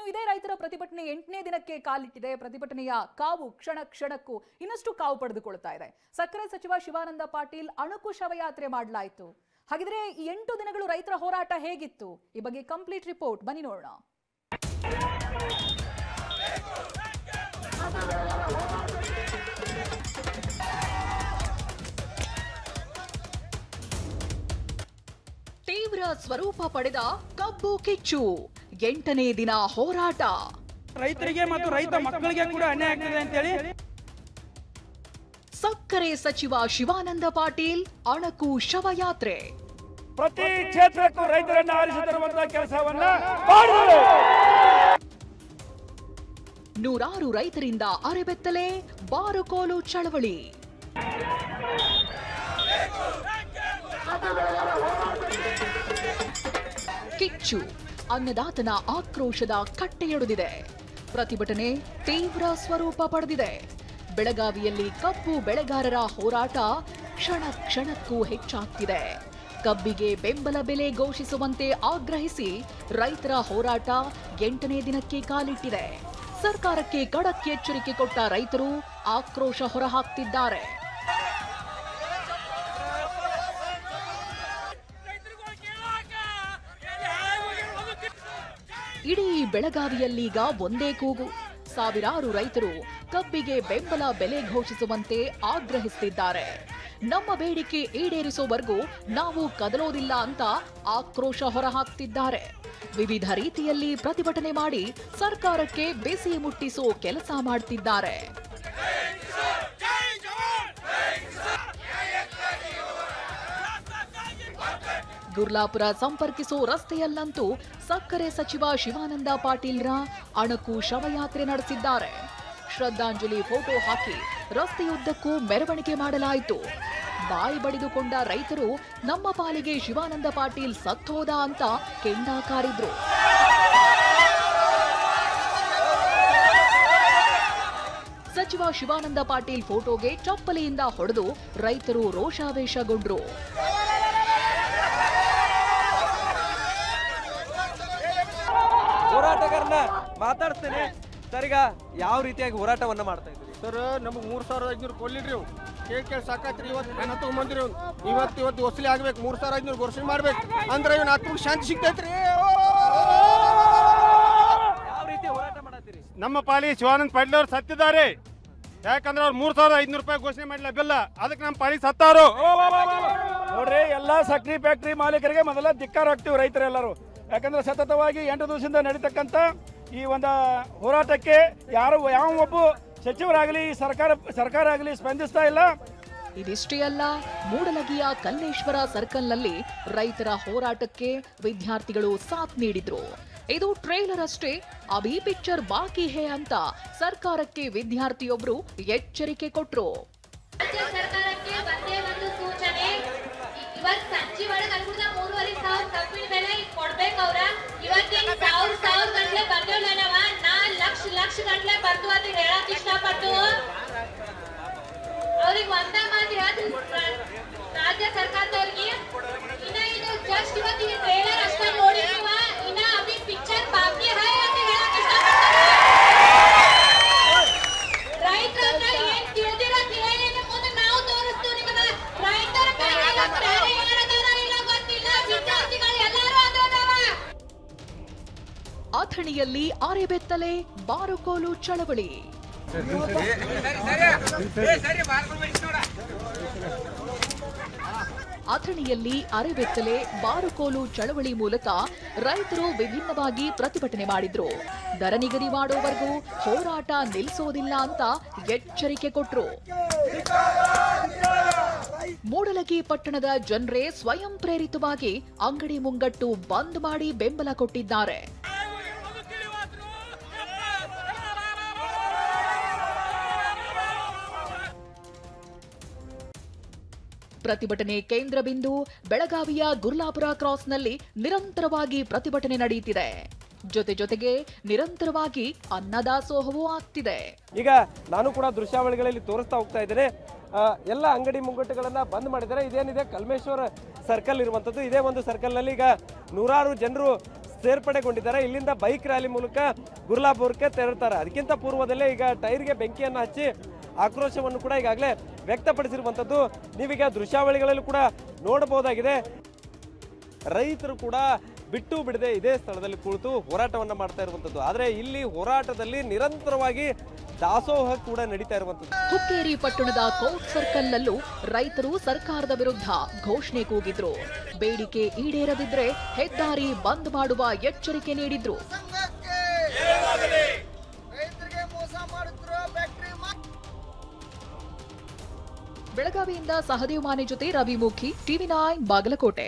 ಇದೇ ರೈತರ ಪ್ರತಿಭಟನೆ 8ನೇ ದಿನಕ್ಕೆ ಕಾಲಿಟ್ಟಿದೆ. ಪ್ರತಿಭಟನೆಯ ಕಾವು ಕ್ಷಣ ಕ್ಷಣಕ್ಕೂ ಇನ್ನಷ್ಟು ಕಾವು ಪಡೆದುಕೊಳ್ತಾ ಇದೆ. ಸಕ್ಕರೆ ಸಚಿವ ಶಿವಾನಂದ ಪಾಟೀಲ್ ಅಣಕು ಶವಯಾತ್ರೆ ಮಾಡಲಾಯಿತು. ಹಾಗಿದ್ರೆ ಈ 8 ದಿನಗಳು ರೈತರ ಹೋರಾಟ ಹೇಗಿತ್ತು? ಈ ಬಗ್ಗೆ ಕಂಪ್ಲೀಟ್ ರಿಪೋರ್ಟ್ ಬನ್ನಿ ನೋಡೋಣ. ತೀವ್ರ ಸ್ವರೂಪ ಪಡೆದ ಕಬ್ಬು ಕಿಚ್ಚು 8ನೇ ದಿನ ಹೋರಾಟ. ರೈತರಿಗೆ ಮತ್ತು ರೈತ ಮಕ್ಕಳಿಗೆ ಕೂಡ ಅನ್ಯಾಯ ಆಗ್ತದೆ ಅಂತ ಹೇಳಿ ಸಕ್ಕರೆ ಸಚಿವ ಶಿವಾನಂದ ಪಾಟೀಲ್ ಅಣಕು ಶವಯಾತ್ರೆ. ಪ್ರತಿ ಕ್ಷೇತ್ರಕ್ಕೂ ರೈತರನ್ನು ಆರಿಸಿ ತರುವಂತಹ ಕೆಲಸವನ್ನ ಮಾಡಿದರು. ನೂರಾರು ರೈತರಿಂದ ಅರೆಬೆತ್ತಲೆ ಬಾರುಕೋಲು ಚಳವಳಿ. ಕಿಚ್ಚು ಅನ್ನದಾತನ ಆಕ್ರೋಶದ ಕಟ್ಟೆಯೊಡೆದಿದೆ. ಪ್ರತಿಭಟನೆ ತೀವ್ರ ಸ್ವರೂಪ ಪಡೆದಿದೆ. ಬೆಳಗಾವಿಯಲ್ಲಿ ಕಬ್ಬು ಬೆಳೆಗಾರರ ಹೋರಾಟ ಕ್ಷಣ ಕ್ಷಣಕ್ಕೂ ಹೆಚ್ಚಾಗ್ತಿದೆ. ಕಬ್ಬಿಗೆ ಬೆಂಬಲ ಬೆಲೆ ಘೋಷಿಸುವಂತೆ ಆಗ್ರಹಿಸಿ ರೈತರ ಹೋರಾಟ 8ನೇ ದಿನಕ್ಕೆ ಕಾಲಿಟ್ಟಿದೆ. ಸರ್ಕಾರಕ್ಕೆ ಖಡಕ್ ಎಚ್ಚರಿಕೆ ಕೊಟ್ಟ ರೈತರು ಆಕ್ರೋಶ ಹೊರಹಾಕ್ತಿದ್ದಾರೆ. ಇಡೀ ಬೆಳಗಾವಿಯಲ್ಲೀಗ ಒಂದೇ ಕೂಗು. ಸಾವಿರಾರು ರೈತರು ಕಬ್ಬಿಗೆ ಬೆಂಬಲ ಬೆಲೆ ಘೋಷಿಸುವಂತೆ ಆಗ್ರಹಿಸುತ್ತಿದ್ದಾರೆ. ನಮ್ಮ ಬೇಡಿಕೆ ಈಡೇರಿಸುವವರೆಗೂ ನಾವು ಕದಲೋದಿಲ್ಲ ಅಂತ ಆಕ್ರೋಶ ಹೊರಹಾಕ್ತಿದ್ದಾರೆ. ವಿವಿಧ ರೀತಿಯಲ್ಲಿ ಪ್ರತಿಭಟನೆ ಮಾಡಿ ಸರ್ಕಾರಕ್ಕೆ ಬಿಸಿ ಮುಟ್ಟಿಸೋ ಕೆಲಸ ಮಾಡ್ತಿದ್ದಾರೆ. ಗುರ್ಲಾಪುರ ಸಂಪರ್ಕಿಸೋ ರಸ್ತೆಯಲ್ಲಂತೂ ಸಕ್ಕರೆ ಸಚಿವ ಶಿವಾನಂದ ಪಾಟೀಲ್ರ ಅಣಕು ಶವಯಾತ್ರೆ ನಡೆಸಿದ್ದಾರೆ. ಶ್ರದ್ಧಾಂಜಲಿ ಫೋಟೋ ಹಾಕಿ ರಸ್ತೆಯುದ್ದಕ್ಕೂ ಮೆರವಣಿಗೆ ಮಾಡಲಾಯಿತು. ಬಾಯಿ ಬಡಿದುಕೊಂಡ ರೈತರು ನಮ್ಮ ಪಾಲಿಗೆ ಶಿವಾನಂದ ಪಾಟೀಲ್ ಸತ್ತೋದ ಅಂತ ಕೆಂಡ ಕಾರಿದ್ರು. ಸಚಿವ ಶಿವಾನಂದ ಪಾಟೀಲ್ ಫೋಟೋಗೆ ಚಪ್ಪಲಿಯಿಂದ ಹೊಡೆದು ರೈತರು ರೋಷಾವೇಶಗೊಂಡ್ರು. ಹೋರಾಟಗಾರನ ಮಾತಾಡ್ತೇನೆ ಸರ್. ಈಗ ಯಾವ ರೀತಿಯಾಗಿ ಹೋರಾಟವನ್ನ ಮಾಡ್ತಾ ಇದ್ದೀರಿ ಸರ್? ನಮಗೆ 3500 ಕೊಡ್ಲಿಡ್ರಿ. ಕೇಳಿ ಸಾಕಾತ್ರಿ. ಇವತ್ತು ಹಣ ತಗೊಂಬಂದ್ರಿ. ಇವತ್ತು ವಸೂಲಿ ಆಗ್ಬೇಕು. 3500 ಘೋಷಣೆ ಮಾಡ್ಬೇಕು ಅಂದ್ರೆ ಇವನ್ ಆತ್ಮಕ್ಕೆ ಶಾಂತಿ ಸಿಗ್ತೈತ್ರಿ. ಯಾವ ರೀತಿ ಹೋರಾಟ ಮಾಡತ್ತೀರಿ? ನಮ್ಮ ಪಾಲಿ ಶಿವಾನಂದ ಪಾಟೀಲ್ ಅವ್ರು ಸತ್ತಿದ್ದಾರೆ. ಯಾಕಂದ್ರೆ ಅವ್ರು 3500 ರೂಪಾಯಿ ಘೋಷಣೆ ಮಾಡಿಲ್ಲ ಬಿಲ್ಲ. ಅದಕ್ಕೆ ನಮ್ಮ ಪಾಲಿ ಸತ್ತಾರು. ನೋಡ್ರಿ, ಎಲ್ಲಾ ಸಕ್ರಿ ಫ್ಯಾಕ್ಟರಿ ಮಾಲೀಕರಿಗೆ ಮೊದಲ ಧಿಕ್ಕಾರ ಹಾಕ್ತಿವಿ ರೈತರೆಲ್ಲರೂ. ಯಾಕಂದ್ರೆ ಸತತವಾಗಿ 8 ದಿವಸದಿಂದ ನಡೀತಕ್ಕಂಥ ಈ ಒಂದು ಹೋರಾಟಕ್ಕೆ ಯಾವ ಒಬ್ಬ ಸಚಿವರಾಗಲಿ ಸರ್ಕಾರ ಆಗಲಿ ಸ್ಪಂದಿಸ್ತಾ ಇಲ್ಲ. ಇದಿಷ್ಟೇ ಅಲ್ಲ, ಮೂಡಲಗಿಯ ಕಲ್ಲೇಶ್ವರ ಸರ್ಕಲ್ನಲ್ಲಿ ರೈತರ ಹೋರಾಟಕ್ಕೆ ವಿದ್ಯಾರ್ಥಿಗಳು ಸಾಥ್ ನೀಡಿದ್ರು. ಇದು ಟ್ರೇಲರ್ ಅಷ್ಟೇ. ಅಭಿ ಪಿಕ್ಚರ್ ಬಾಕಿ ಹೇ ಅಂತ ಸರ್ಕಾರಕ್ಕೆ ವಿದ್ಯಾರ್ಥಿಯೊಬ್ರು ಎಚ್ಚರಿಕೆ ಕೊಟ್ರು. ಸರ್ಕಾರಕ್ಕೆ ಒಂದೇ ಒಂದು ಸೂಚನೆ, ಇವತ್ತು ಸಂಜೆ ಒಳಗೆ ಅನ್ಬಿಡ್ದ 3500 ಕಬ್ಬಿನ ಬೆಲೆ ಕೊಡ್ಬೇಕು. ಅವ್ರ ಇವತ್ತಿನ 1000 ಗಂಟ್ಲೆ ಬರ್ದೇವಲ್ಲವ, ನಾ ಲಕ್ಷ ಗಂಟ್ಲೆ ಬರ್ತು ಅಂತ ಹೇಳಕ್ ಇಷ್ಟಪಟ್ಟು ಅವ್ರಿಗೆ ಒಂದ ಮಾತು ಹೇಳ್ತೀನಿ ರಾಜ್ಯ ಸರ್ಕಾರದವ್ರಿಗೆ. ಇನ್ನ ಇದು ಜಸ್ಟ್ ಇವತ್ತಿನ ಟ್ರೇಲರ್ ಅಷ್ಟೇ ನೋಡಿ, ನೀವ ಇನ್ನ ಅಭಿ ಪಿಕ್ಚರ್ ಬಾಕಿ ಹೈ ಅಂತ ಹೇಳಕ್ ಇಷ್ಟಪಡ್ತಾರೆ. ರೈತರನ್ನ ಏನ್ ತಿಳಿದಿರ ತಿಳಿಯಲಿಲ್ಲ ಮುಂದೆ ನಾವು ತೋರಿಸ್ತೀವಿ ನಿಮ್ಮನ್ನ. ರೈತರ ಕೈಯಾಗ ಬೇರೆ ಯಾರದಾರ ಇಲ್ಲ ಗೊತ್ತಿಲ್ಲ, ವಿದ್ಯಾರ್ಥಿಗಳು ಎಲ್ಲರೂ ಅದರವ. ಅಥಣಿಯಲ್ಲಿ ಅರೆಬೆತ್ತಲೆ ಬಾರುಕೋಲು ಚಳವಳಿ. ಅಥಣಿಯಲ್ಲಿ ಅರೆಬೆತ್ತಲೆ ಬಾರುಕೋಲು ಚಳವಳಿ ಮೂಲಕ ರೈತರು ವಿಭಿನ್ನವಾಗಿ ಪ್ರತಿಭಟನೆ ಮಾಡಿದ್ರು. ದರ ನಿಗದಿ ಮಾಡೋವರೆಗೂ ಹೋರಾಟ ನಿಲ್ಲಿಸೋದಿಲ್ಲ ಅಂತ ಎಚ್ಚರಿಕೆ ಕೊಟ್ರು. ಮೂಡಲಗಿ ಪಟ್ಟಣದ ಜನರೇ ಸ್ವಯಂ ಪ್ರೇರಿತವಾಗಿ ಅಂಗಡಿ ಮುಂಗಟ್ಟು ಬಂದ್ ಮಾಡಿ ಬೆಂಬಲ ಕೊಟ್ಟಿದ್ದಾರೆ. ಪ್ರತಿಭಟನೆ ಕೇಂದ್ರ ಬಿಂದು ಬೆಳಗಾವಿಯ ಗುರ್ಲಾಪುರ ಕ್ರಾಸ್ನಲ್ಲಿ ನಿರಂತರವಾಗಿ ಪ್ರತಿಭಟನೆ ನಡೆಯುತ್ತಿದೆ. ಜೊತೆಗೆ ನಿರಂತರವಾಗಿ ಅನ್ನದಾಸೋಹವೂ ಆಗ್ತಿದೆ. ಈಗ ನಾನು ಕೂಡ ದೃಶ್ಯಾವಳಿಗಳಲ್ಲಿ ತೋರಿಸ್ತಾ ಹೋಗ್ತಾ ಇದ್ದೇನೆ. ಎಲ್ಲ ಅಂಗಡಿ ಮುಂಗಟ್ಟುಗಳನ್ನ ಬಂದ್ ಮಾಡಿದ್ದಾರೆ. ಇದೇನಿದೆ ಕಲ್ಮೇಶ್ವರ ಸರ್ಕಲ್ ಇರುವಂತದ್ದು. ಇದೇ ಒಂದು ಸರ್ಕಲ್ ನಲ್ಲಿ ಈಗ ನೂರಾರು ಜನರು ಸೇರ್ಪಡೆಗೊಂಡಿದ್ದಾರೆ. ಇಲ್ಲಿಂದ ಬೈಕ್ ರ್ಯಾಲಿ ಮೂಲಕ ಗುರ್ಲಾಪುರಕ್ಕೆ ತೆರಳುತ್ತಾರೆ. ಅದಕ್ಕಿಂತ ಪೂರ್ವದಲ್ಲೇ ಈಗ ಟೈರ್ಗೆ ಬೆಂಕಿಯನ್ನು ಹಚ್ಚಿ ಆಕ್ರೋಶವನ್ನು ಕೂಡ ಈಗಾಗಲೇ ವ್ಯಕ್ತಪಡಿಸಿರುವಂಥದ್ದು ನೀವೀಗ ದೃಶ್ಯಾವಳಿಗಳಲ್ಲೂ ಕೂಡ ನೋಡಬಹುದಾಗಿದೆ. ರೈತರು ಕೂಡ ಬಿಟ್ಟು ಬಿಡದೆ ಇದೇ ಸ್ಥಳದಲ್ಲಿ ಕುಳಿತು ಹೋರಾಟವನ್ನ ಮಾಡ್ತಾ ಇರುವಂತದ್ದು. ಆದ್ರೆ ಇಲ್ಲಿ ಹೋರಾಟದಲ್ಲಿ ನಿರಂತರವಾಗಿ ದಾಸೋಹ ಕೂಡ ನಡೀತಾ ಇರುವಂತದ್ದು. ಹುಕ್ಕೇರಿ ಪಟ್ಟಣದ ಕೋರ್ಟ್ ಸರ್ಕಲ್ ನಲ್ಲೂ ರೈತರು ಸರ್ಕಾರದ ವಿರುದ್ಧ ಘೋಷಣೆ ಕೂಗಿದ್ರು. ಬೇಡಿಕೆ ಈಡೇರದಿದ್ರೆ ಹೆದ್ದಾರಿ ಬಂದ್ ಮಾಡುವ ಎಚ್ಚರಿಕೆ ನೀಡಿದ್ರು. ಬೆಳಗಾವಿಯಿಂದ ಸಹದೇವ್ ಮಾನೆ ಜೊತೆ ರವಿ ಮುಖಿ, ಟಿವಿ9 ಬಾಗಲಕೋಟೆ.